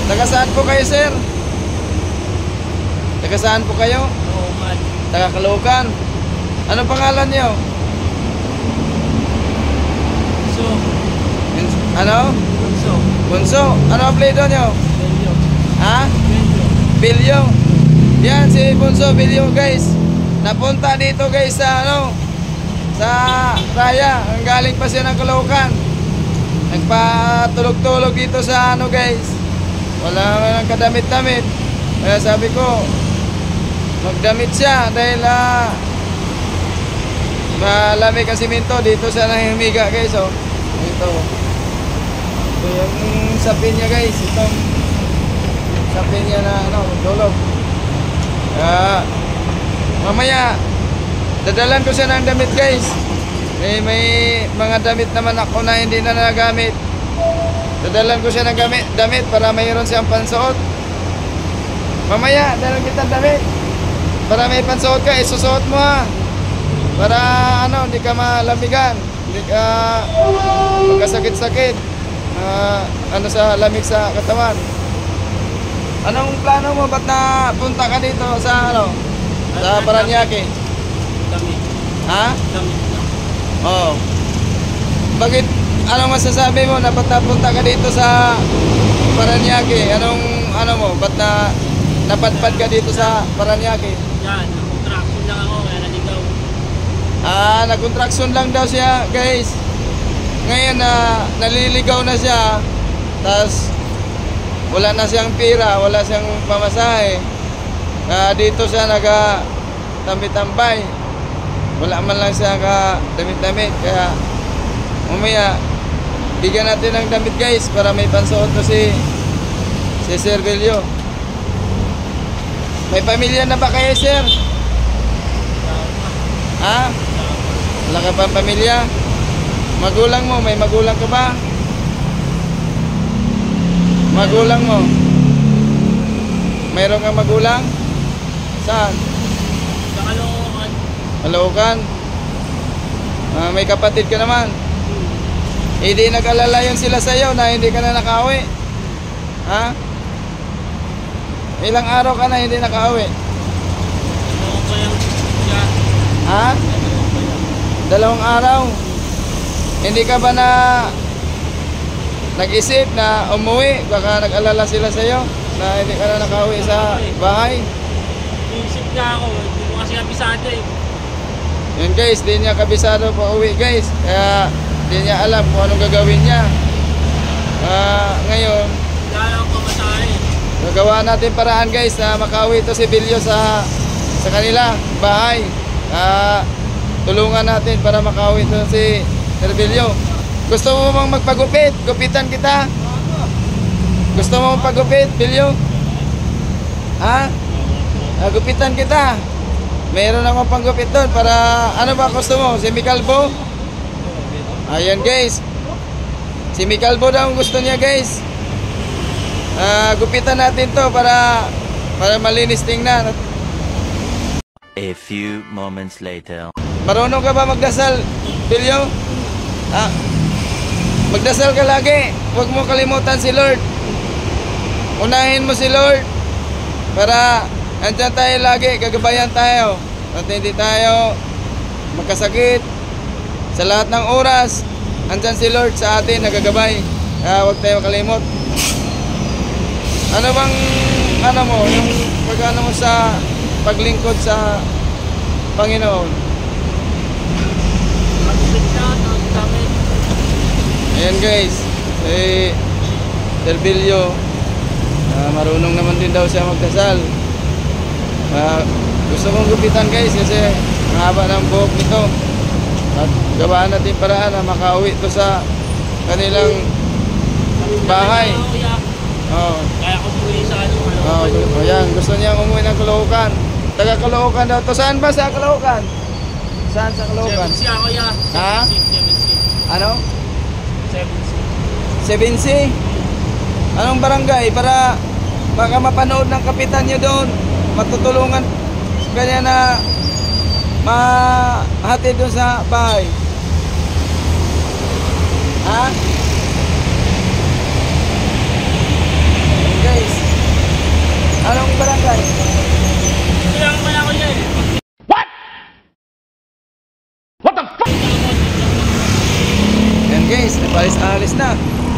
Taga saan po kayo, sir? Taga saan po kayo? Caloocan. Taga Caloocan. Ano pangalan niyo? So, Ano? Bunso. Bunso. Ano apelyido niyo? Belyo. Ha? Belyo. Bilyo. Yan si Bunso Bilyo, guys. Napunta dito, guys, sa sa Raya. Ang galing pa siya ng Caloocan. Nagpatulog-tulog dito sa guys. Wala nang kadamit-damit. Kaya sabi ko, magdamit siya dahil malamig ang simento. Dito siya nahihiga, guys, oh. Ito. Ito yung sapin niya, guys. Itong sapin niya na tulog. Mamaya dadalan ko siya ng damit, guys. May mga damit naman ako na hindi na nagamit. Dadalan ko siya ng damit para mayroon siyang pansuot. Mamaya dalan kita damit para may pansuot ka, isusuot mo, ha. Para hindi ka malamigan, hindi ka magkasakit-sakit sa lamig sa katawan. Anong plano mo? Ba't na punta ka dito sa sa Paranaque? Damit. Ha? Damit lang. Oo. Bakit, anong masasabi mo na ba't napunta ka dito sa Paranaque? Anong mo? Ba't napadpad ka dito sa Paranaque? Yan, contraction lang ako, kaya naligaw. Nag-contraction lang daw siya, guys. Ngayon naliligaw na siya. Tapos wala na siyang pira, wala siyang pamasahe. Dito siya tambay-tambay. Wala man lang siya damit-damit. Kaya mamaya bigyan natin ng damit, guys, para may pansuot to si Sir Bilyo. May pamilya na ba kayo, sir? Ha? Wala ka pang pamilya? Magulang mo, may magulang ka ba? Magulang mo? Mayroon kang magulang? Saan? Sa Caloocan. Caloocan? May kapatid ka naman? Hindi nag-alala yun sila sa'yo na hindi ka na nakauwi? Ha? Ilang araw ka na hindi nakauwi? Ano ko yung siya? Ha? 2 araw? Hindi ka ba nag-isip na umuwi? Baka nag-alala sila sa'yo na hindi ka na nakauwi sa bahay? Isip niya ako, hindi ko kasi kabisado eh. Yun, guys, di niya kabisado pa uwi, guys. Kaya di niya alam kung anong gagawin niya. Ngayon, Wala lang pamasahe. gagawa natin paraan, guys, na makauwi to si Bilyo sa kanila bahay. Tulungan natin para makauwi to si Sir Bilyo. Gusto mo bang magpagupit? Gupitan kita? Gusto mo magpagupit, Bilyo? Ha? Gupitan kita. Mayroon akong panggupit doon para ano ba gusto mo? Semikalbo? Ayan, guys. Semikalbo daw ang gusto niya, guys. Gupitan natin to para malinis tingnan. A few moments later. Marunong ka ba magdasal, Bilyo? Magdasal ka lagi. Huwag mo kalimutan si Lord. Unahin mo si Lord para andyan tayo lagi, gagabayan tayo at hindi tayo magkasakit. Sa lahat ng oras andyan si Lord sa atin, nagagabay. Huwag tayo makalimot. Ano bang yung pag-ano mo sa paglingkod sa Panginoon? Mag-isip siya, damit. Ayan, guys, si Sir Bilyo, marunong naman din daw siya magdasal. Gusto kong gupitan, guys, kasi mahaba ng buhok nito. At gawaan natin paraan na makauwi to sa kanilang bahay. Kaya ko umuwi sa Ayan, gusto niya umuwi ng Caloocan. Taga Caloocan daw to. Saan ba sa Caloocan? Saan sa Caloocan? 7C ako ya. Ha? 7C. Ano? 7C. 7C? Anong barangay? Para baka mapanood ng kapitan nyo doon. Matutulungan kanya na mahatid doon sa bahay. Ha? Okay. guys, nagpalis-alis na.